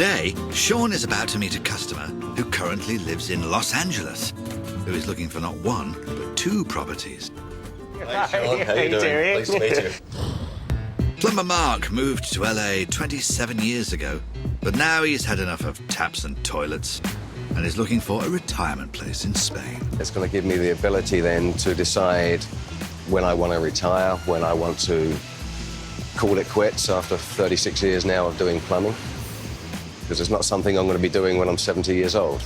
Today, Sean is about to meet a customer who currently lives in Los Angeles, who is looking for not one, but two properties. Hi, Sean. How you doing? Pleased to meet you. Plumber Mark moved to LA 27 years ago, but now he's had enough of taps and toilets and is looking for a retirement place in Spain. It's going to give me the ability then to decide when I want to retire, when I want to call it quits after 36 years now of doing plumbing, because it's not something I'm going to be doing when I'm 70 years old.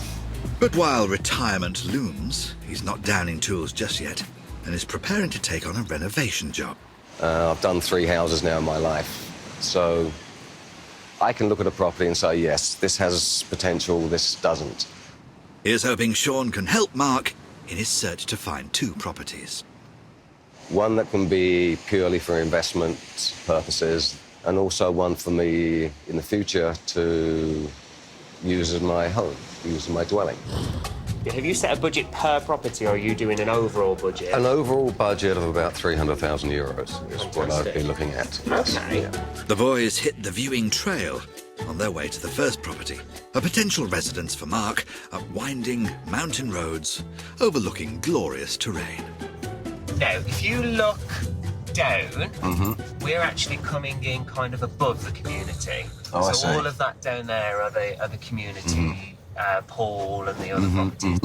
But while retirement looms, he's not downing tools just yet and is preparing to take on a renovation job. I've done 3 houses now in my life, so I can look at a property and say, yes, this has potential, this doesn't. Here's hoping Sean can help Mark in his search to find 2 properties. One that can be purely for investment purposes, and also one for me in the future to use as my home, use as my dwelling. Have you set a budget per property, or are you doing an overall budget? An overall budget of about 300,000 euros is what I'd be looking at. Okay. Yeah. The boys hit the viewing trail on their way to the first property, a potential residence for Mark up winding mountain roads overlooking glorious terrain. Now, if you look down, we're actually coming in kind of above the community. Oh, I see. all of that down there are the community pool and the other properties.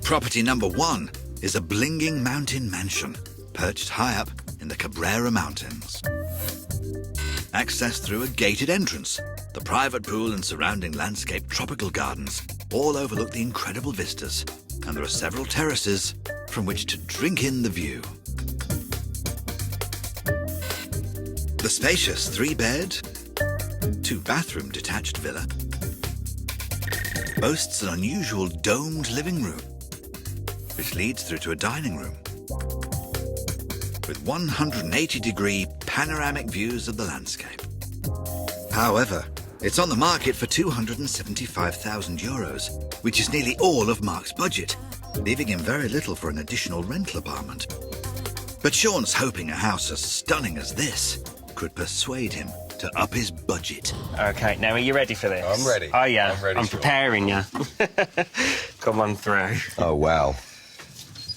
Property number 1 is a blinging mountain mansion perched high up in the Cabrera Mountains. Accessed through a gated entrance, the private pool and surrounding landscape tropical gardens all overlook the incredible vistas, and there are several terraces from which to drink in the view. The spacious 3-bed, 2-bathroom detached villa boasts an unusual domed living room, which leads through to a dining room with 180-degree panoramic views of the landscape. However, it's on the market for 275,000 euros, which is nearly all of Mark's budget, leaving him very little for an additional rental apartment. But Sean's hoping a house as stunning as this could persuade him to up his budget. Okay, now are you ready for this? I'm ready. Oh, yeah. I'm ready, I'm Sean. preparing you. Come on through. Oh, wow.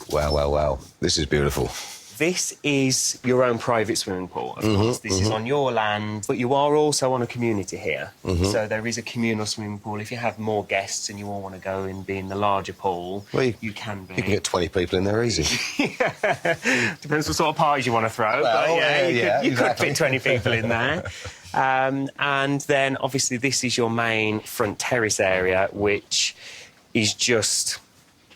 Wow, wow, wow. This is beautiful. This is your own private swimming pool, of course. This is on your land, but you are also on a community here. So there is a communal swimming pool. If you have more guests and you all want to go and be in the larger pool, Well, you can be. You can get 20 people in there easy. Depends what sort of parties you want to throw. Well, but yeah, you could exactly. fit 20 people in there. And then, obviously, this is your main front terrace area, which is just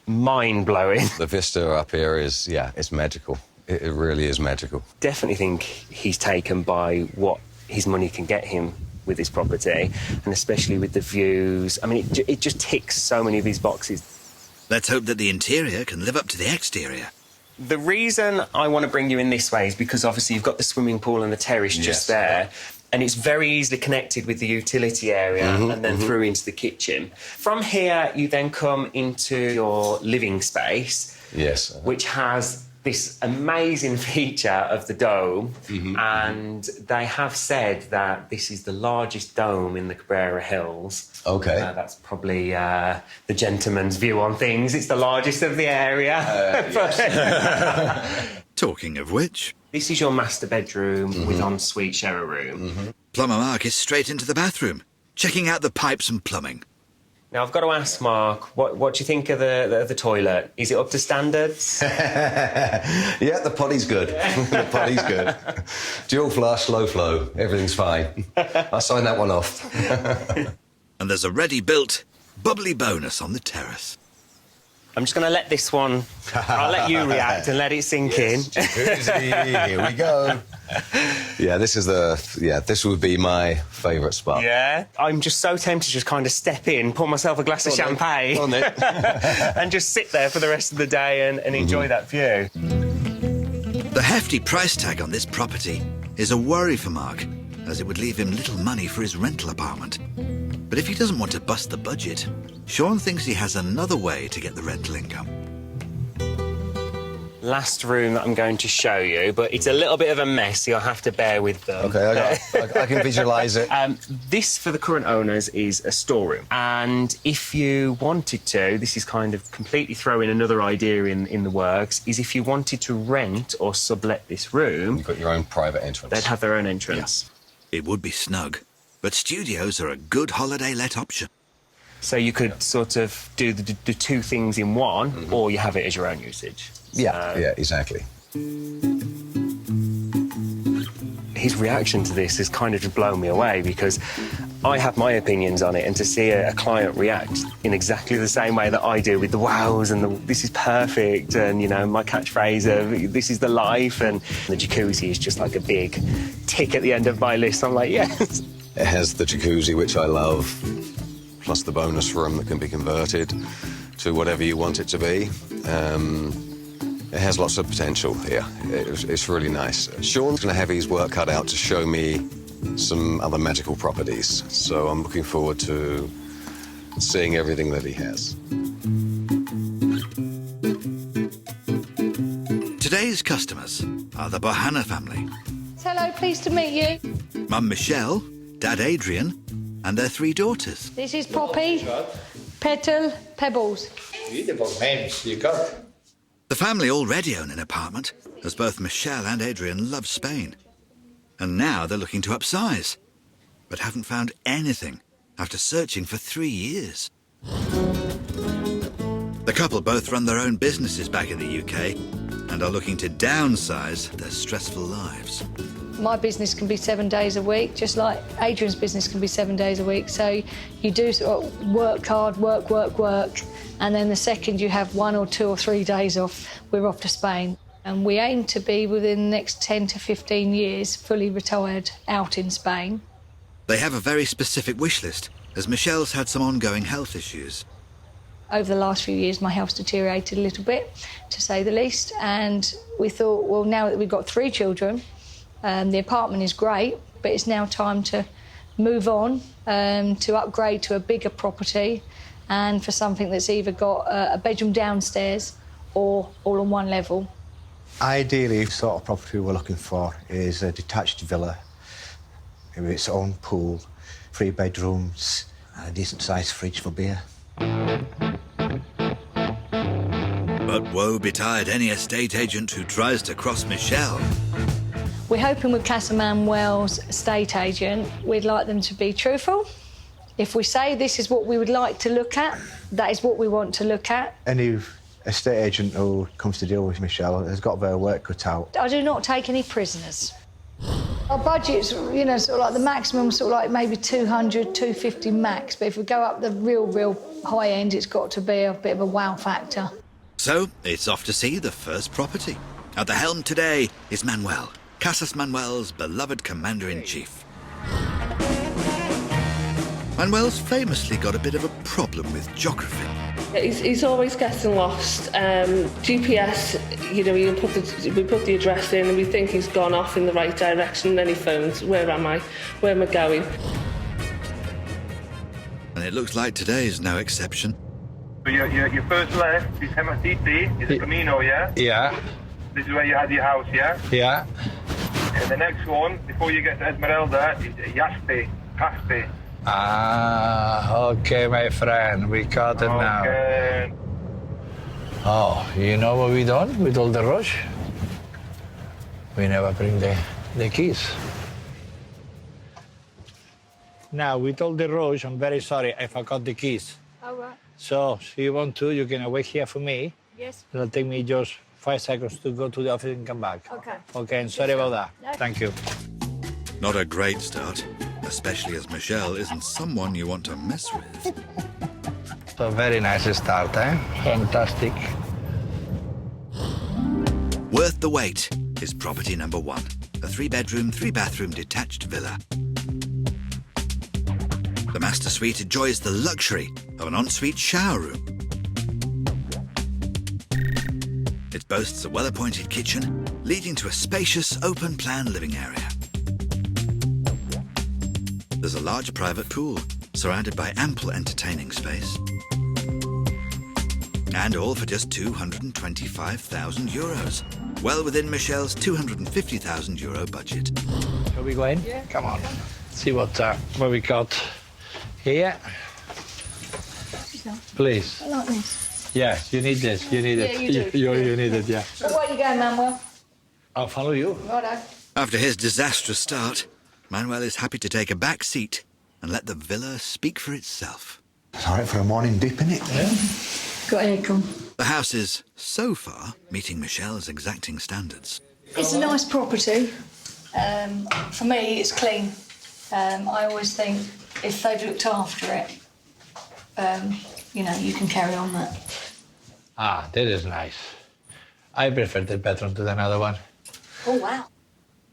mind-blowing. The vista up here is, yeah, it's magical. It really is magical. Definitely think he's taken by what his money can get him with this property, and especially with the views. I mean, it just ticks so many of these boxes. Let's hope that the interior can live up to the exterior. The reason I want to bring you in this way is because obviously you've got the swimming pool and the terrace just there, and it's very easily connected with the utility area and then through into the kitchen. From here, you then come into your living space, Yes. which has this amazing feature of the dome, and they have said that this is the largest dome in the Cabrera Hills. Okay. That's probably the gentleman's view on things. It's the largest of the area. Talking of which, This is your master bedroom with ensuite shower room. Plumber Mark is straight into the bathroom, checking out the pipes and plumbing. Now, I've got to ask, Mark, what do you think of the toilet? Is it up to standards? Yeah, the potty's good. The potty's good. Dual flush, low flow, everything's fine. I signed that one off. And there's a ready-built, bubbly bonus on the terrace. I'm just going to let this one... I'll let you react and let it sink in. Jacuzzi, here we go. Yeah, this would be my favourite spot. Yeah? I'm just so tempted to just kind of step in, pour myself a glass of champagne Go on then. and just sit there for the rest of the day and enjoy that view. The hefty price tag on this property is a worry for Mark, as it would leave him little money for his rental apartment. But if he doesn't want to bust the budget, Sean thinks he has another way to get the rental income. last room that I'm going to show you, but it's a little bit of a mess, so you'll have to bear with them. Okay, I can visualise it. This, for the current owners, is a storeroom. And if you wanted to, this is kind of completely throwing another idea in the works, is if you wanted to rent or sublet this room... You've got your own private entrance. They'd have their own entrance. Yeah. It would be snug, but studios are a good holiday let option. So you could sort of do the two things in one, or you have it as your own usage. Yeah, exactly. His reaction to this has kind of just blown me away, because I have my opinions on it, and to see a client react in exactly the same way that I do, with the wows and this is perfect, and, you know, my catchphrase of this is the life, and the jacuzzi is just like a big tick at the end of my list. I'm like, yes. It has the jacuzzi, which I love, plus the bonus room that can be converted to whatever you want it to be. It has lots of potential here. It's really nice. Sean's going to have his work cut out to show me some other magical properties, so I'm looking forward to seeing everything that he has. Today's customers are the Bohannan family. Hello, pleased to meet you. Mum Michelle, Dad Adrian, and their 3 daughters. This is Poppy, Petal, Pebbles. Beautiful names you got. The family already own an apartment, as both Michelle and Adrian love Spain. And now they're looking to upsize, but haven't found anything after searching for 3 years. The couple both run their own businesses back in the UK and are looking to downsize their stressful lives. My business can be 7 days a week, just like Adrian's business can be 7 days a week. So you do sort of work hard, work, and then the second you have 1 or 2 or 3 days off, we're off to Spain. And we aim to be, within the next 10 to 15 years, fully retired out in Spain. They have a very specific wish list, as Michelle's had some ongoing health issues. Over the last few years, my health's deteriorated a little bit, to say the least. And we thought, well, now that we've got 3 children, the apartment is great, but it's now time to move on, to upgrade to a bigger property, and for something that's either got a bedroom downstairs or all on one level. Ideally, the sort of property we're looking for is a detached villa with its own pool, 3 bedrooms, and a decent-sized fridge for beer. But woe betide any estate agent who tries to cross Michelle. We're hoping with Casa Manuel's estate agent, we'd like them to be truthful. If we say this is what we would like to look at, that is what we want to look at. Any estate agent who comes to deal with Michelle has got their work cut out. I do not take any prisoners. Our budget's, you know, sort of like the maximum, sort of like maybe 200, 250 max. But if we go up the real high end, it's got to be a bit of a wow factor. So it's off to see the first property. At the helm today is Manuel, Casas Manuel's beloved commander-in-chief. Manuel's famously got a bit of a problem with geography. He's always getting lost. GPS, you know, we put the address in and we think he's gone off in the right direction, and then he phones, where am I? Where am I going? And it looks like today is no exception. So your first left is Hematiti, is a Camino, yeah? Yeah. This is where you had your house, yeah? Yeah. And the next one, before you get to Esmeralda, is Yaste. Ah, okay, my friend. We got it now. Oh, you know what we done with all the rush? We never bring the keys. Now, with all the rush, I'm very sorry I forgot the keys. All right. So, if you want to, you can wait here for me. Yes. It'll take me just 5 seconds to go to the office and come back. Okay. Okay, and sorry about that. No. Thank you. Not a great start, especially as Michelle isn't someone you want to mess with. So, very nice start, eh? Fantastic. Worth the wait is property number 1, a 3-bedroom, 3-bathroom detached villa. The master suite enjoys the luxury of an ensuite shower room. It boasts a well-appointed kitchen, leading to a spacious, open-plan living area. There's a large private pool, surrounded by ample entertaining space. And all for just €225,000. Well within Michelle's €250,000 budget. Shall we go in? Yeah. Come on. See what we got here. Please. I like this. Yeah, you need this. You need it. you do. You need it, yeah. Well, where are you going, Manuel? I'll follow you. Righto. After his disastrous start, Manuel is happy to take a back seat and let the villa speak for itself. It's all right for a morning dip, innit? Yeah. Got aircon. The house is, so far, meeting Michelle's exacting standards. It's a nice property. For me, it's clean. I always think if they've looked after it, you know, you can carry on that. Ah, that is nice. I prefer that bedroom to the other one. Oh, wow.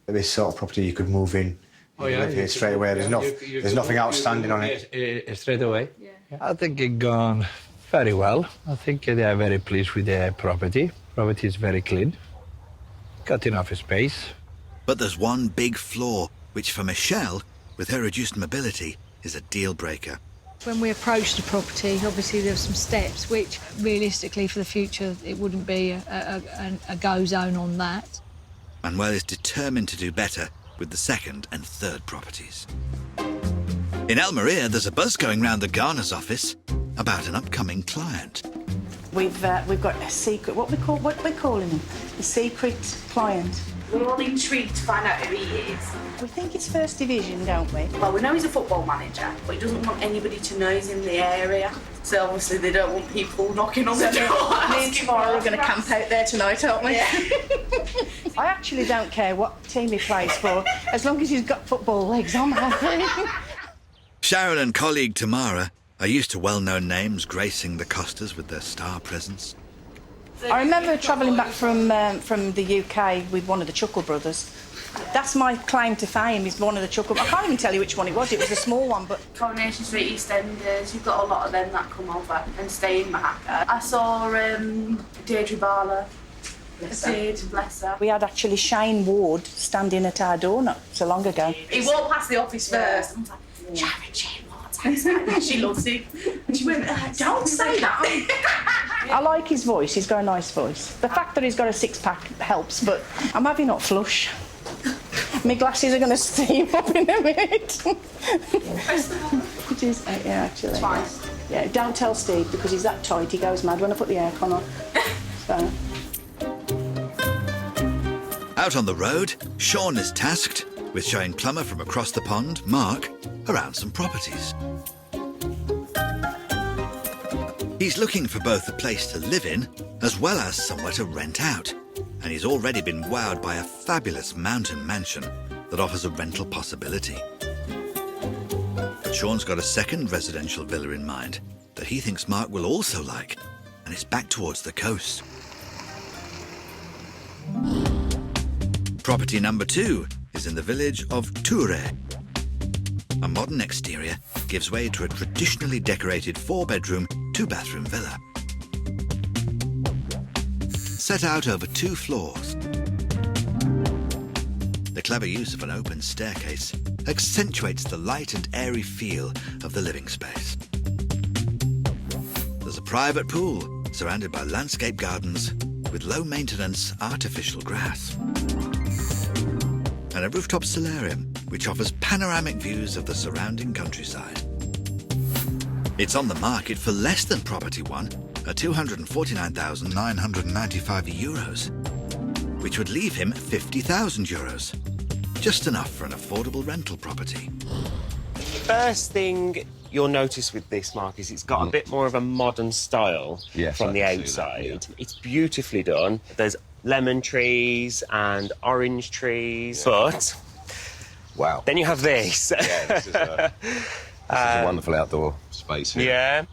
This sort of property you could move in. Oh, You yeah. live here straight away. There's nothing outstanding on it. Straight away? Yeah. I think it gone very well. I think they are very pleased with the property. Property is very clean. Got enough space. But there's one big flaw, which for Michelle, with her reduced mobility, is a deal breaker. When we approached the property, obviously there were some steps which, realistically, for the future, it wouldn't be a go zone on that. Manuel is determined to do better with the second and third properties. In El Maria, there's a buzz going round the Garners office about an upcoming client. We've got a secret. What we're calling him? A secret client. We're all intrigued to find out who he is. We think it's First Division, don't we? Well, we know he's a football manager, but he doesn't want anybody to know he's in the area. So obviously they don't want people knocking on the door. Me and tomorrow are going to camp out there tonight, aren't we? Yeah. I actually don't care what team he plays for, as long as he's got football legs, I'm happy. Sharon and colleague Tamara are used to well-known names gracing the Costas with their star presence. I remember travelling back from the UK with one of the Chuckle brothers. That's my claim to fame, is one of the Chuckle... I can't even tell you which one it was. It was a small one, but... Coronation Street, EastEnders, you've got a lot of them that come over and stay in Mahaka. I saw Deirdre Barlow. Bless her. We had actually Shane Ward standing at our door not so long ago. He walked past the office first. I was like, Shane Ward's outside. She loves it. And she went, don't say that. I like his voice. He's got a nice voice. The fact that he's got a six-pack helps, but I'm having hot flush. My glasses are going to steam up in a minute. It is, yeah, actually. Twice. Yeah, don't tell Steve because he's that tight. He goes mad when I put the aircon on. So. Out on the road, Sean is tasked with showing plumber from across the pond, Mark, around some properties. He's looking for both a place to live in as well as somewhere to rent out. And he's already been wowed by a fabulous mountain mansion that offers a rental possibility. But Sean's got a second residential villa in mind that he thinks Mark will also like, and it's back towards the coast. Property number 2 is in the village of Toure. A modern exterior gives way to a traditionally decorated 4-bedroom, 2-bathroom villa. Set out over 2 floors. The clever use of an open staircase accentuates the light and airy feel of the living space. There's a private pool surrounded by landscape gardens with low-maintenance artificial grass. And a rooftop solarium which offers panoramic views of the surrounding countryside. It's on the market for less than Property 1 at €249,995, which would leave him €50,000. Just enough for an affordable rental property. First thing you'll notice with this, Mark, is it's got a bit more of a modern style from the outside. That, yeah. It's beautifully done. There's lemon trees and orange trees, but... Wow. Then you have this. Yeah, this is a wonderful outdoor space here. Yeah.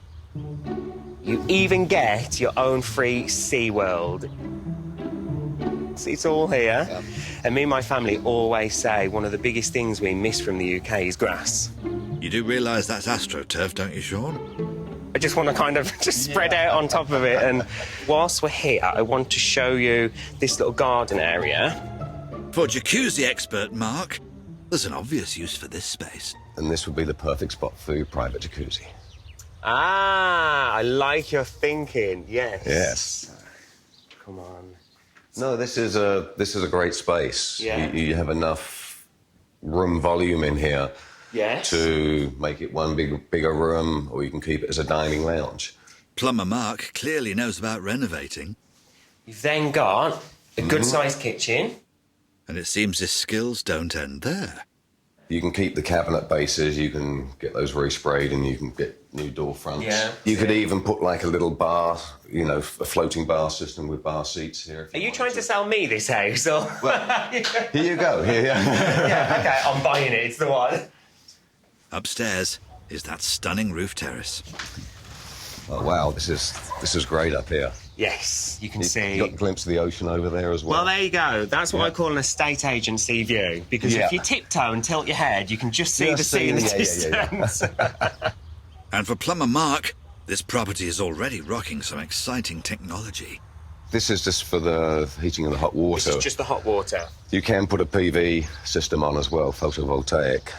You even get your own free SeaWorld. It's all here. Yeah. And me and my family always say one of the biggest things we miss from the UK is grass. You do realise that's AstroTurf, don't you, Sean? I just want to kind of just spread out on top of it. And whilst we're here, I want to show you this little garden area. For jacuzzi expert Mark, there's an obvious use for this space. And this would be the perfect spot for your private jacuzzi. Ah, I like your thinking. Yes. Yes. Come on. No, this is a great space. Yeah. You have enough room volume in here. Yes. To make it one bigger room, or you can keep it as a dining lounge. Plumber Mark clearly knows about renovating. You've then got a good-sized kitchen. And it seems his skills don't end there. You can keep the cabinet bases, you can get those resprayed, and you can get new door fronts. Yeah. You could even put like a little bar, you know, a floating bar system with bar seats here. Are you trying to sell me this house? Or... Well, here you go. Yeah, okay, I'm buying it. It's the one. Upstairs is that stunning roof terrace. Oh, wow, this is great up here. Yes, you can see. You got a glimpse of the ocean over there as well. Well, there you go. That's what I call an estate agency view. Because if you tiptoe and tilt your head, you can just see the sea in the distance. And for Plumber Mark, this property is already rocking some exciting technology. This is just for the heating of the hot water. This is just the hot water. You can put a PV system on as well, photovoltaic.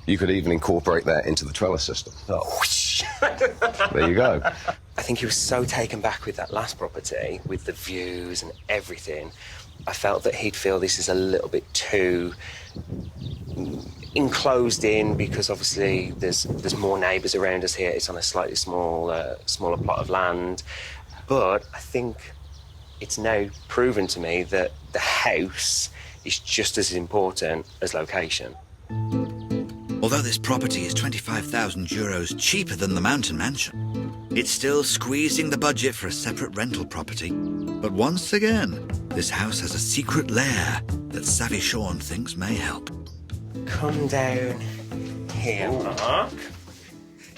You could even incorporate that into the trellis system. Oh. There you go. I think he was so taken back with that last property, with the views and everything. I felt that he'd feel this is a little bit too enclosed in, because obviously there's more neighbours around us here. It's on a slightly smaller plot of land. But I think it's now proven to me that the house is just as important as location. Although this property is €25,000 cheaper than the mountain mansion, it's still squeezing the budget for a separate rental property. But once again, this house has a secret lair that savvy Sean thinks may help. Come down here, Mark,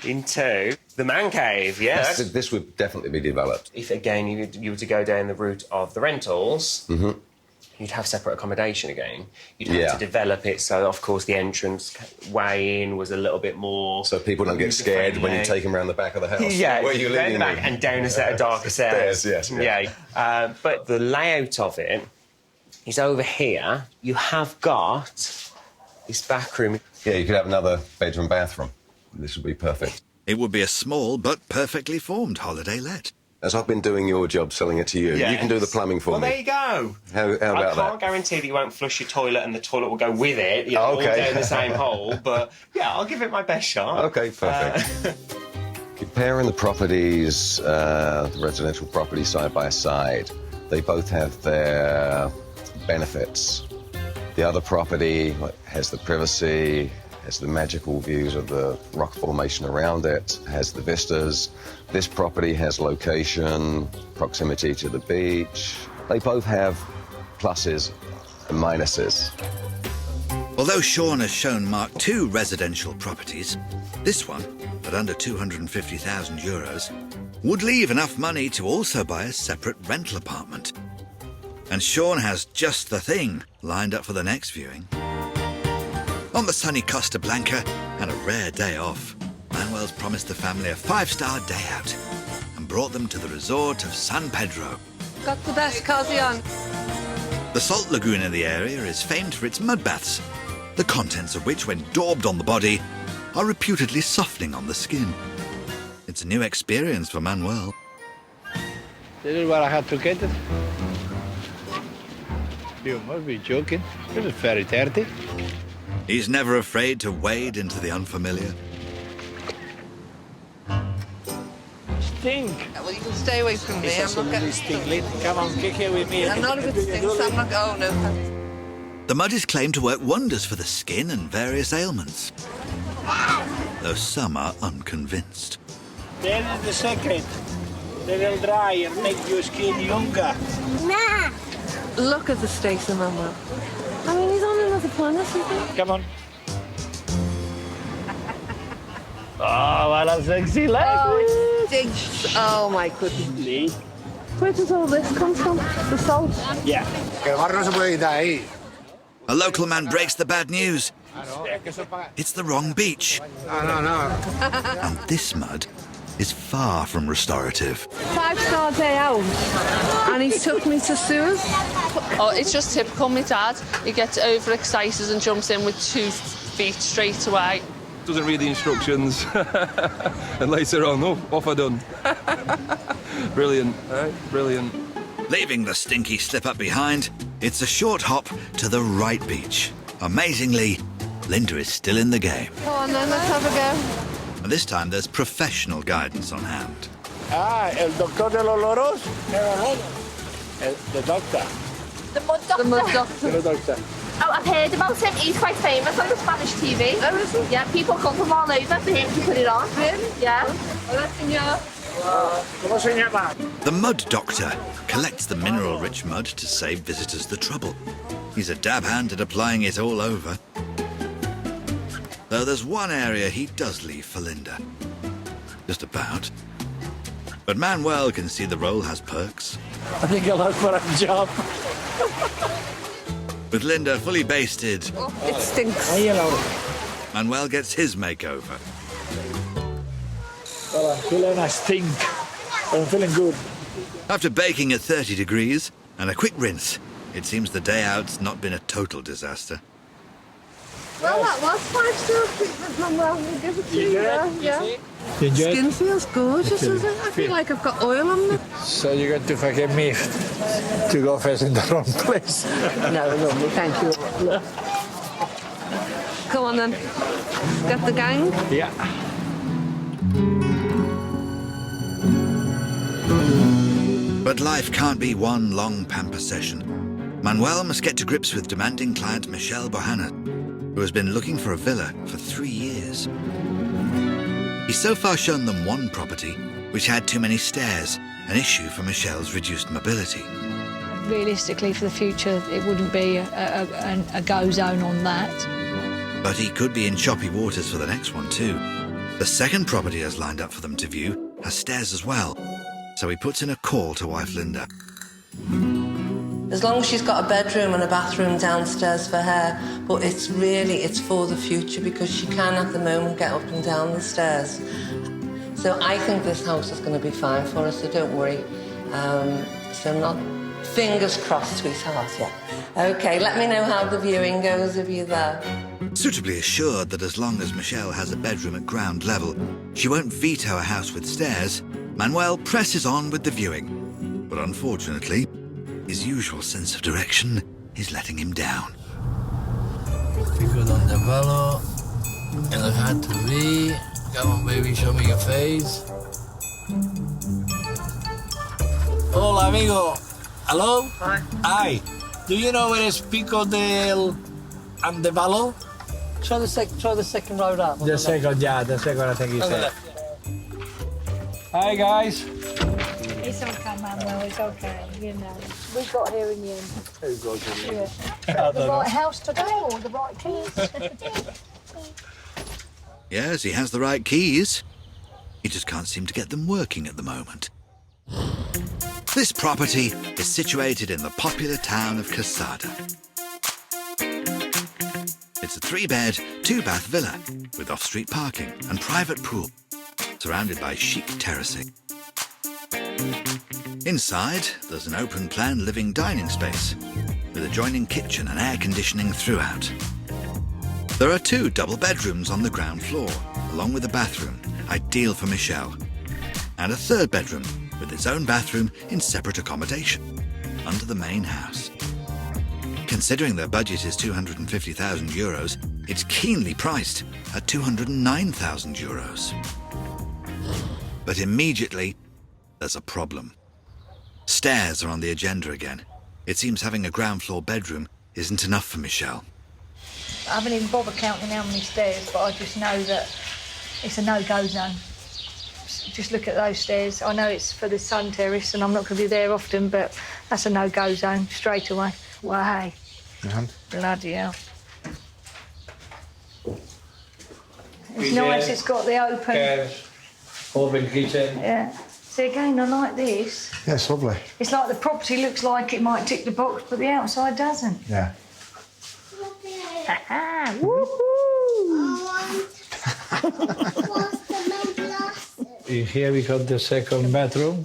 into the man cave, yes? This would definitely be developed. If, again, you were to go down the route of the rentals, you'd have separate accommodation again. You'd have to develop it, so, of course, the entrance way in was a little bit more... So people don't get scared when you take them around the back of the house? Yeah, where you down the back and down a set of darker stairs. Yes. Yeah. But the layout of it is over here. You have got this back room. Yeah, you could have another bedroom, bathroom. This would be perfect. It would be a small but perfectly formed holiday let. As I've been doing your job, selling it to you, you can do the plumbing for me. Well, there you go. How about that? I can't guarantee that you won't flush your toilet and the toilet will go with it, all down the same hole, but, yeah, I'll give it my best shot. OK, perfect. Comparing the properties, the residential properties side by side, they both have their benefits. The other property has the privacy, has the magical views of the rock formation around it, has the vistas. This property has location, proximity to the beach. They both have pluses and minuses. Although Sean has shown Mark 2 residential properties, this one, at under €250,000, would leave enough money to also buy a separate rental apartment. And Sean has just the thing lined up for the next viewing. On the sunny Costa Blanca and a rare day off, Manuel's promised the family a 5-star day out and brought them to the resort of San Pedro. Got the best cozy on. The salt lagoon in the area is famed for its mud baths, the contents of which, when daubed on the body, are reputedly softening on the skin. It's a new experience for Manuel. This is where I had to get it. You must be joking. This is very dirty. He's never afraid to wade into the unfamiliar. Stink. Well, you can stay away from me. I'm not getting... Stink. Come on, kick here with me. I'm not if it stinks. I'm not... Oh, no, thanks. The mud is claimed to work wonders for the skin and various ailments, though some are unconvinced. There is the secret. They will dry and make your skin younger. Nah. Look at the stakes of Manuel. I mean, he's on another planet, isn't he? Come on. Oh, what a sexy leg. Oh, it stinks. Oh, my goodness. Where does all this come from? The salt? Yeah. A local man breaks the bad news. It's the wrong beach. No. And this mud is far from restorative. 5-star day out, and he's took me to Suez. Oh, it's just typical, my dad. He gets overexcited and jumps in with 2 feet straight away. doesn't read the instructions, and later on, oh, off I done. Brilliant, right? Brilliant. Leaving the stinky slip-up behind, it's a short hop to the right beach. Amazingly, Linda is still in the game. Come on then, let's have a go. And this time there's professional guidance on hand. El doctor de los loros. The doctor. The mud doctor. The mud doctor. The doctor. Oh, I've heard about him. He's quite famous on the Spanish TV. Oh, is he? Yeah, people come from all over for him to put it on. Really? Yeah. The mud doctor collects the mineral-rich mud to save visitors the trouble. He's a dab hand at applying it all over. Though there's one area he does leave for Linda. Just about. But Manuel can see the role has perks. I think I'll have for a job. With Linda fully basted, It stinks. Manuel gets his makeover. Well, I'm feeling a stink. I'm feeling good. After baking at 30 degrees and a quick rinse, it seems the day out's not been a total disaster. Well, that was 5-star treatment, Manuel. We'll give it to you. Yeah. Skin feels gorgeous, isn't it? I feel like I've got oil on me. So you got to forgive me to go first in the wrong place. No, lovely, thank you. Come on then. Got the gang? Yeah. But life can't be one long pamper session. Manuel must get to grips with demanding client Michelle Bohannan, who has been looking for a villa for 3 years. He's so far shown them one property which had too many stairs, an issue for Michelle's reduced mobility. Realistically, for the future, it wouldn't be a go zone on that. But he could be in choppy waters for the next one too. The second property has lined up for them to view has stairs as well, so he puts in a call to wife Linda. As long as she's got a bedroom and a bathroom downstairs for her, but it's for the future because she can at the moment get up and down the stairs. So I think this house is going to be fine for us, so don't worry. So not fingers crossed, sweetheart, yeah. OK, let me know how the viewing goes if you're there. Suitably assured that as long as Michelle has a bedroom at ground level, she won't veto a house with stairs, Manuel presses on with the viewing. But unfortunately, his usual sense of direction is letting him down. Be good on the velo. You look hard to be. Come on, baby, show me your face. Hola, amigo. Hello? Hi. Hi. Do you know where is Pico del Andevalo? Try the second road up. The second, I think he said. Hi, guys. It's okay, Manuel, it's okay, you know. We got here in the end. The right house today or the right keys? Yes, he has the right keys. He just can't seem to get them working at the moment. This property is situated in the popular town of Casada. It's a 3-bed, 2-bath villa with off-street parking and private pool, surrounded by chic terracing. Inside, there's an open-plan living dining space with adjoining kitchen and air conditioning throughout. There are 2 double bedrooms on the ground floor, along with a bathroom, ideal for Michelle, and a 3rd bedroom with its own bathroom in separate accommodation, under the main house. Considering their budget is €250,000, it's keenly priced at €209,000. But immediately, there's a problem. Stairs are on the agenda again. It seems having a ground floor bedroom isn't enough for Michelle. I haven't even bothered counting how many stairs, but I just know that it's a no-go zone. Just look at those stairs. I know it's for the sun terrace and I'm not going to be there often, but that's a no-go zone straight away. Well, hey. Bloody hell. It's nice, it's got the open... Open kitchen. Yeah. See, again, I like this. Yeah, it's lovely. It's like the property looks like it might tick the box, but the outside doesn't. Yeah. In here we got the second bedroom.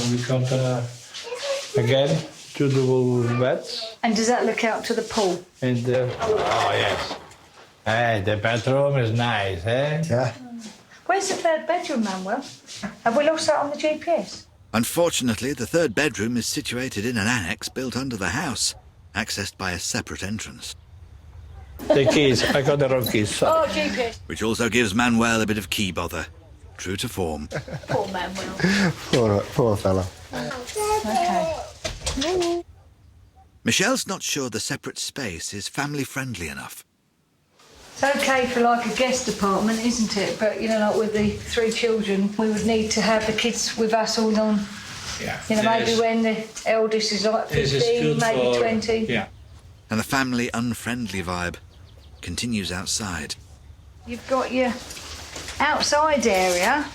We got again 2 double beds. And does that look out to the pool? And oh yes, Hey, the bedroom is nice, eh? Yeah. Where's the third bedroom, Manuel? Have we lost that on the GPS? Unfortunately, the third bedroom is situated in an annex built under the house, accessed by a separate entrance. The keys, I got the wrong keys. Oh, GPS. Which also gives Manuel a bit of key bother. True to form. Poor Manuel. Poor fella. Okay. Michelle's not sure the separate space is family-friendly enough. It's okay for like a guest apartment, isn't it? But, you know, like with the 3 children, we would need to have the kids with us all on. Yeah. You know, maybe when the eldest is like 15, maybe 20. Yeah. And the family-unfriendly vibe continues outside. You've got your outside area,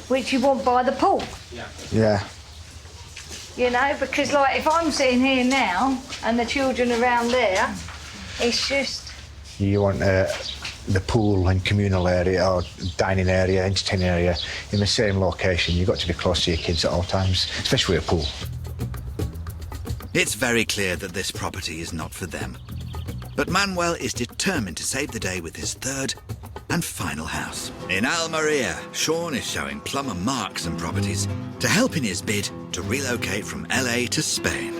which you want by the pool. Yeah. You know, because like if I'm sitting here now and the children around there, it's just... You want the pool and communal area or dining area, entertaining area in the same location. You've got to be close to your kids at all times, especially with a pool. It's very clear that this property is not for them. But Manuel is determined to save the day with his third and final house. In Almeria, Sean is showing plumber Mark some properties to help in his bid to relocate from LA to Spain.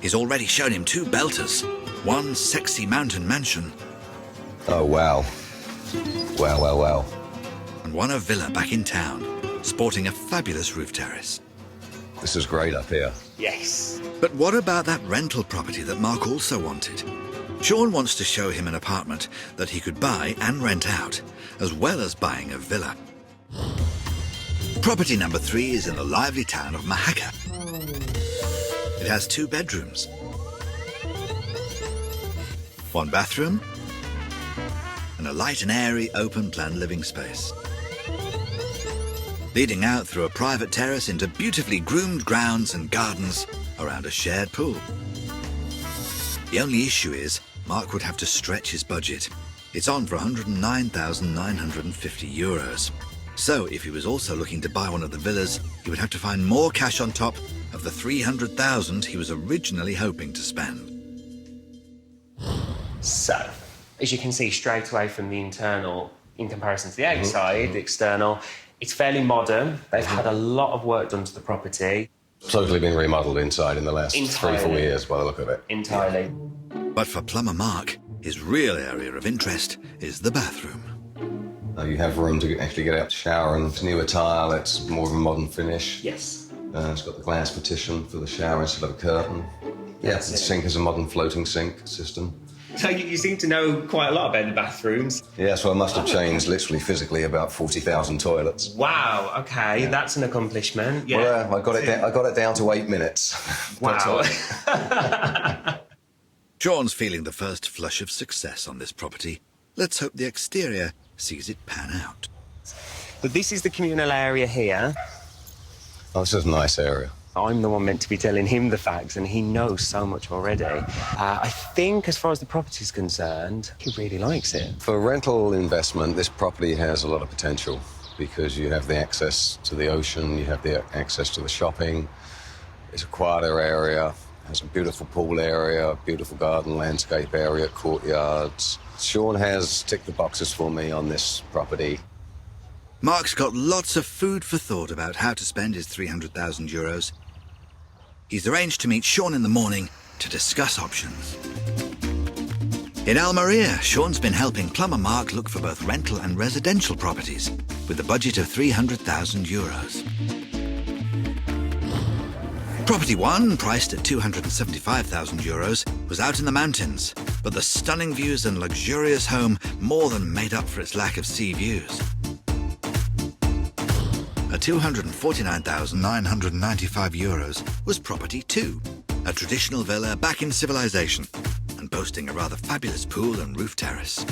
He's already shown him 2 belters, 1 sexy mountain mansion. Oh, wow. Wow. And 1 a villa back in town, sporting a fabulous roof terrace. This is great up here. Yes. But what about that rental property that Mark also wanted? Sean wants to show him an apartment that he could buy and rent out, as well as buying a villa. Property number 3 is in the lively town of Mahaca. It has 2 bedrooms, 1 bathroom, and a light and airy open-plan living space, leading out through a private terrace into beautifully groomed grounds and gardens around a shared pool. The only issue is Mark would have to stretch his budget. It's on for €109,950. So if he was also looking to buy one of the villas, he would have to find more cash on top of the $300,000 he was originally hoping to spend. So, as you can see straight away from the internal, in comparison to the outside, the external, it's fairly modern. They've had a lot of work done to the property. Totally been remodeled inside in the last 3-4 years by the look of it. Entirely. But for plumber Mark, his real area of interest is the bathroom. You have room to actually get out to shower, and it's newer tile. It's more of a modern finish. Yes. It's got the glass partition for the shower instead of a curtain. Yeah, the sink is a modern floating sink system. So you seem to know quite a lot about the bathrooms. Yeah, so I must have changed literally physically about 40,000 toilets. Wow, okay, that's an accomplishment. Yeah. Well, I got it down to 8 minutes. Wow. Sean's feeling the first flush of success on this property. Let's hope the exterior sees it pan out. But this is the communal area here. Oh, this is a nice area. I'm the one meant to be telling him the facts, and he knows so much already. I think, as far as the property's concerned, he really likes it. For rental investment, this property has a lot of potential because you have the access to the ocean, you have the access to the shopping. It's a quieter area, has a beautiful pool area, beautiful garden landscape area, courtyards. Sean has ticked the boxes for me on this property. Mark's got lots of food for thought about how to spend his €300,000. He's arranged to meet Sean in the morning to discuss options. In Almeria, Sean's been helping plumber Mark look for both rental and residential properties with a budget of €300,000. Property 1, priced at €275,000, was out in the mountains, but the stunning views and luxurious home more than made up for its lack of sea views. At €249,995 was Property 2, a traditional villa back in civilization and boasting a rather fabulous pool and roof terrace.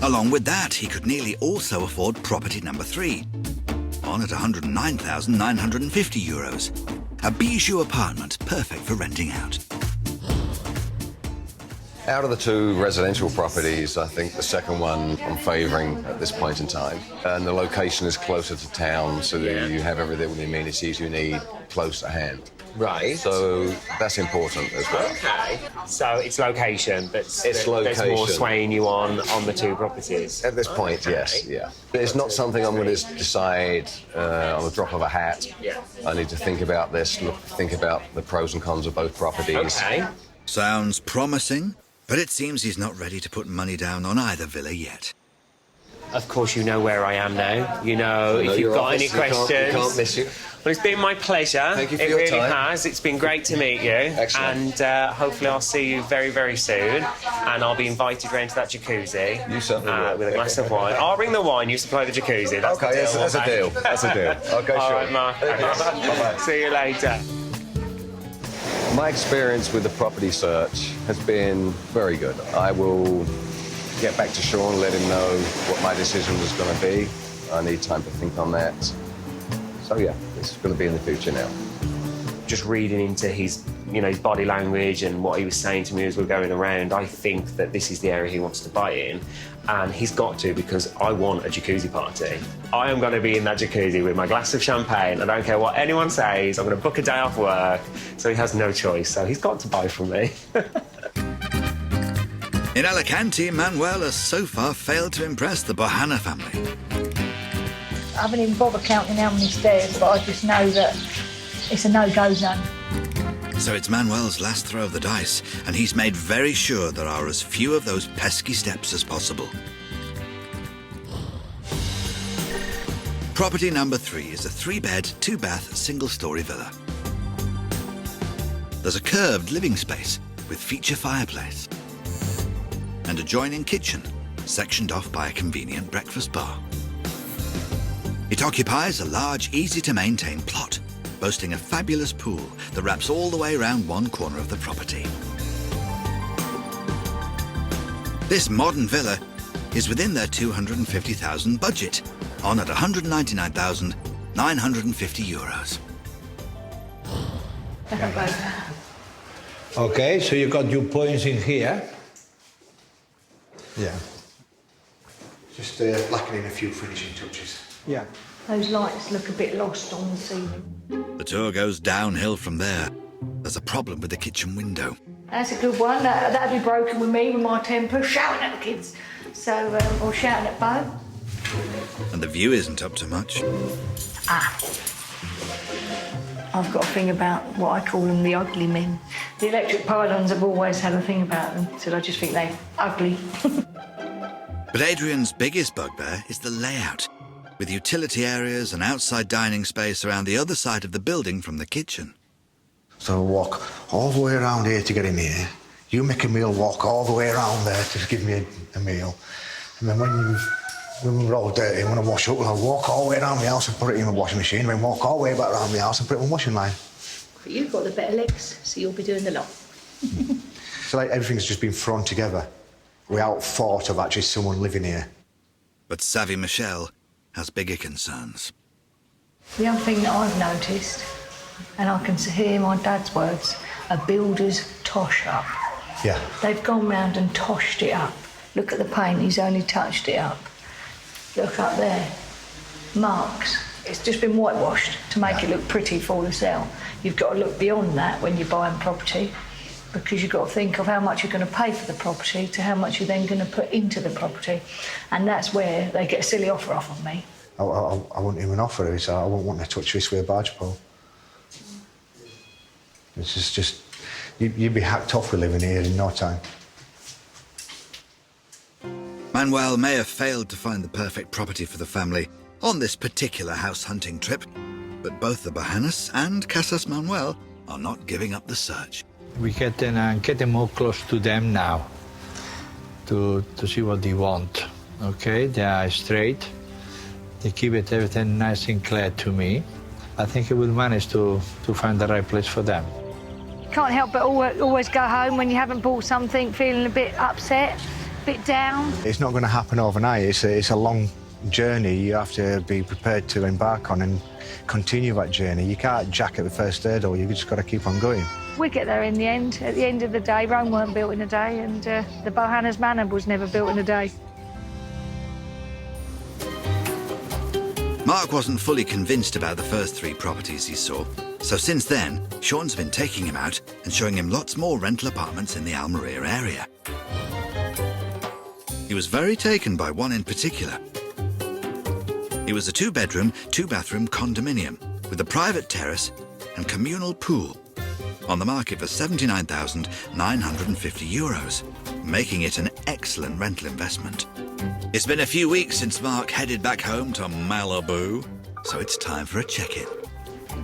Along with that, he could nearly also afford Property number 3, on at €109,950, a bijou apartment perfect for renting out. Out of the 2 residential properties, I think the second one I'm favouring at this point in time. And the location is closer to town, so that you have everything, the amenities you need close at hand. Right. So that's important as well. Okay. So it's location that's It's there's more location. swaying you on the two properties. At this point, yes, yeah. It's not something I'm going to decide on the drop of a hat. Yeah. I need to think about this, think about the pros and cons of both properties. Okay. Sounds promising, but it seems he's not ready to put money down on either villa yet. Of course, you know where I am now. You know, if you've your got office, any questions. You can't miss you. Well, it's been my pleasure. Thank you for it your really time. has. It's been great to meet you. Excellent. And hopefully I'll see you very, very soon. And I'll be invited round to that jacuzzi. You certainly will. With a glass of wine. I'll bring the wine, you supply the jacuzzi. That's Okay, the deal, that's a deal. That's a deal. Okay, All sure. right, Mark. Bye-bye. See you later. My experience with the property search has been very good. I will get back to Sean, let him know what my decision was going to be. I need time to think on that. So yeah, this is going to be in the future now. Just reading into his, his body language and what he was saying to me as we're going around, I think that this is the area he wants to buy in. And he's got to, because I want a jacuzzi party. I am going to be in that jacuzzi with my glass of champagne. I don't care what anyone says. I'm going to book a day off work. So he has no choice. So he's got to buy from me. In Alicante, Manuel has so far failed to impress the Bohannan family. I haven't even bothered counting how many stairs, but I just know that it's a no-go zone. So it's Manuel's last throw of the dice, and he's made very sure there are as few of those pesky steps as possible. Property number 3 is a 3-bed, 2-bath, single-storey villa. There's a curved living space with feature fireplace and adjoining kitchen, sectioned off by a convenient breakfast bar. It occupies a large, easy-to-maintain plot, boasting a fabulous pool that wraps all the way around one corner of the property. This modern villa is within their £250,000 budget, on at €199,950. Okay, so you got your points in here. Yeah. Just lacking in a few finishing touches. Yeah. Those lights look a bit lost on the ceiling. The tour goes downhill from there. There's a problem with the kitchen window. That's a good one. That'd be broken with me, with my temper, shouting at the kids. So, or shouting at Bo. And the view isn't up to much. I've got a thing about what I call them the ugly men. The electric pylons have always had a thing about them, so I just think they're ugly. But Adrian's biggest bugbear is the layout, with utility areas and outside dining space around the other side of the building from the kitchen. So walk all the way around here to get in here. You make a meal, walk all the way around there to give me a meal. And then when we're all dirty, when I wash up, I'll walk all the way around the house and put it in the washing machine, then walk all the way back around the house and put it in the washing line. But you've got the better legs, so you'll be doing the lot. So like everything's just been thrown together without thought of actually someone living here. But savvy Michelle has bigger concerns. The other thing that I've noticed, and I can hear my dad's words, a builder's tosh up. Yeah. They've gone round and toshed it up. Look at the paint, he's only touched it up. Look up there, marks. It's just been whitewashed to make it look pretty for the sale. You've got to look beyond that when you're buying property, because you've got to think of how much you're going to pay for the property to how much you're then going to put into the property. And that's where they get a silly offer off of me. I wouldn't even offer it, so I wouldn't want to touch this with a barge pole. It's just you'd be hacked off with living here in no time. Manuel may have failed to find the perfect property for the family on this particular house hunting trip, but both the Bohannans and Casas Manuel are not giving up the search. We get more close to them now to see what they want. Okay, they are straight. They keep it everything nice and clear to me. I think I will manage to find the right place for them. Can't help but always go home when you haven't bought something, feeling a bit upset, a bit down. It's not going to happen overnight. It's a long journey you have to be prepared to embark on and continue that journey. You can't jack at the first hurdle, you've just got to keep on going. We get there in the end. At the end of the day, Rome weren't built in a day, and the Bohannans Manor was never built in a day. Mark wasn't fully convinced about the first 3 properties he saw, So since then, Sean's been taking him out and showing him lots more rental apartments in the Almeria area. He was very taken by one in particular. It was a 2-bedroom, 2-bathroom condominium with a private terrace and communal pool on the market for €79,950, making it an excellent rental investment. It's been a few weeks since Mark headed back home to Malibu, so it's time for a check-in.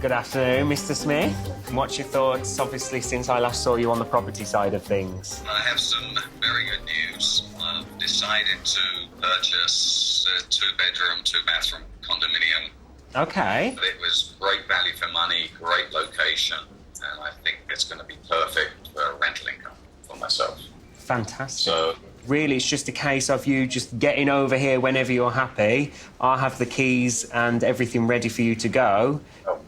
Good afternoon, Mr. Smith. What's your thoughts, obviously, since I last saw you on the property side of things? I have some very good news. I've decided to purchase a 2-bedroom, 2-bathroom condominium. Okay. It was great value for money, great location, and I think it's going to be perfect for rental income for myself. Fantastic. So, really, it's just a case of you just getting over here whenever you're happy. I'll have the keys and everything ready for you to go.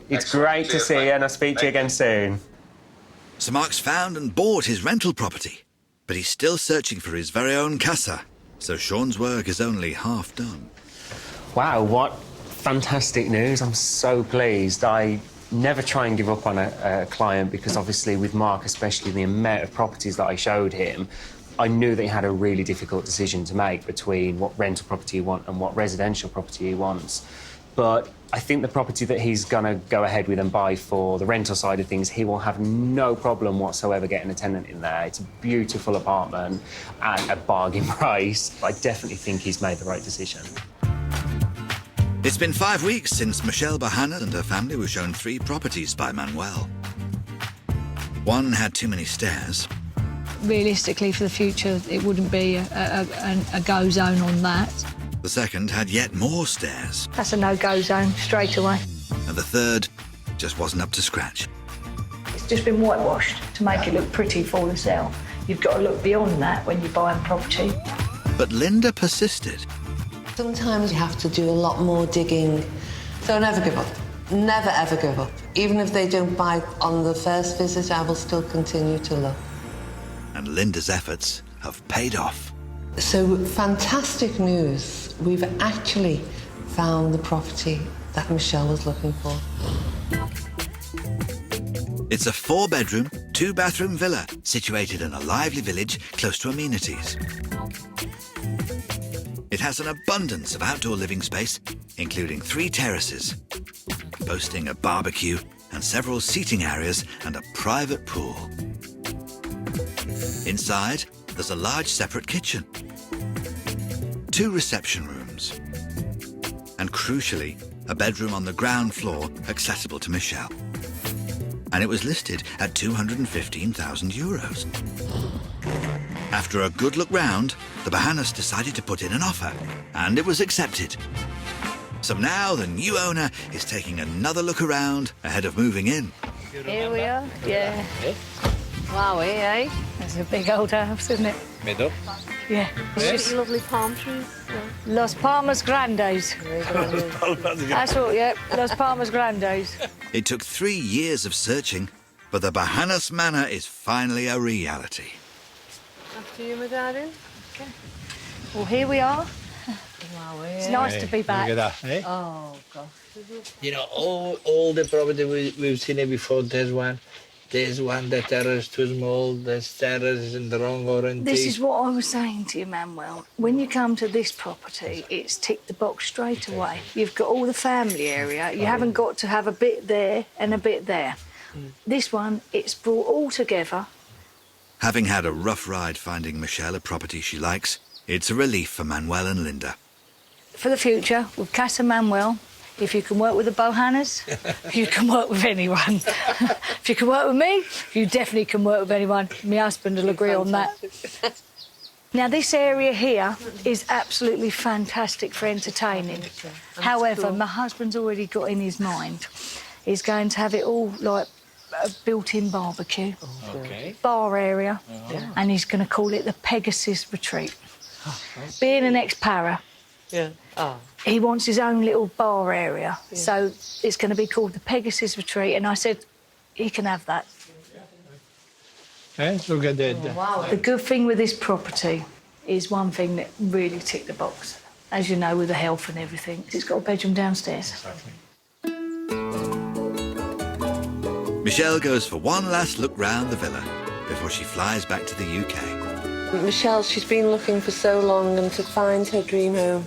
It's great to see you, and I'll speak to you again soon. So Mark's found and bought his rental property, but he's still searching for his very own casa, so Sean's work is only half done. Wow, what fantastic news. I'm so pleased. I never try and give up on a client because obviously with Mark, especially the amount of properties that I showed him, I knew that he had a really difficult decision to make between what rental property he wants and what residential property he wants. But I think the property that he's going to go ahead with and buy for the rental side of things, he will have no problem whatsoever getting a tenant in there. It's a beautiful apartment at a bargain price. I definitely think he's made the right decision. It's been 5 weeks since Michelle Bohannan and her family were shown 3 properties by Manuel. One had too many stairs. Realistically, for the future, it wouldn't be a go zone on that. The second had yet more stairs. That's a no-go zone, straight away. And the third just wasn't up to scratch. It's just been whitewashed to make it look pretty for the sale. You've got to look beyond that when you're buying property. But Linda persisted. Sometimes you have to do a lot more digging. So never give up. Never, ever give up. Even if they don't buy on the first visit, I will still continue to look. And Linda's efforts have paid off. So fantastic news. We've actually found the property that Michelle was looking for. It's a 4-bedroom, 2-bathroom villa situated in a lively village close to amenities. It has an abundance of outdoor living space, including 3 terraces, boasting a barbecue and several seating areas and a private pool. Inside, there's a large separate kitchen, 2 reception rooms, and crucially, a bedroom on the ground floor accessible to Michelle. And it was listed at €215,000. After a good look round, the Bohannans decided to put in an offer, and it was accepted. So now the new owner is taking another look around ahead of moving in. Here we are, yeah. Wow, eh? That's a big old house, isn't it? Middle. Yeah. Yes. Lovely palm trees. Yeah. Los Palmas Grandes. That's all, yeah. Los Palmas Grandes. It took 3 years of searching, but the Bohannan Manor is finally a reality. After you, my darling. Okay. Well, here we are. Wow, It's nice to be back. Look at that, eh? Oh, gosh. You know, all the property we've seen it before. There's one the terrace is too small, the terrace is in the wrong orientation. This is what I was saying to you, Manuel. When you come to this property, it's ticked the box straight away. You've got all the family area. You haven't got to have a bit there and a bit there. This one, it's brought all together. Having had a rough ride finding Michelle a property she likes, it's a relief for Manuel and Linda. For the future, with Casa Manuel, if you can work with the Bohannans, you can work with anyone. If you can work with me, you definitely can work with anyone. My husband will agree on that. Now, this area here is absolutely fantastic for entertaining. However, my husband's already got in his mind, he's going to have it all like a built-in barbecue, bar area, and he's going to call it the Pegasus Retreat. Being an ex-para, he wants his own little bar area, so it's going to be called the Pegasus Retreat, and I said, he can have that. Look at that. Wow. The good thing with this property is one thing that really ticked the box. As you know, with the health and everything, it's got a bedroom downstairs. Michelle goes for one last look round the villa before she flies back to the UK. Michelle, she's been looking for so long and to find her dream home.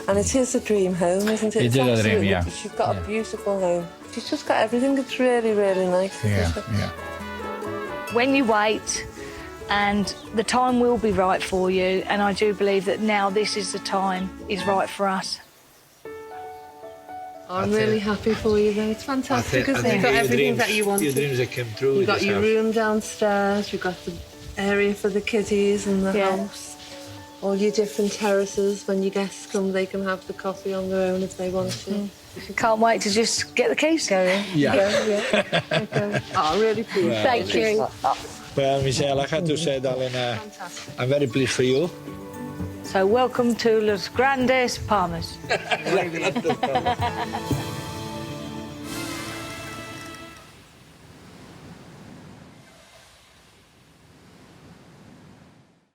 And it is a dream home, isn't it? It is a dream, yeah. She's got a beautiful home. She's just got everything. It's really, really nice. Yeah. When you wait, and the time will be right for you, and I do believe that now this is the time is right for us. I'm really happy for you, though. It's fantastic, isn't it? You've got everything that you wanted. Your dreams that came true. You've got your room downstairs, you've got the area for the kiddies and the house. All your different terraces. When your guests come, they can have the coffee on their own if they want to. Can't wait to just get the keys going. Yeah. Okay. Oh, really pleased. Well, Thank you. Well, Michelle, I have to say, darling, I'm very pleased for you. So welcome to Los Grandes Palmas.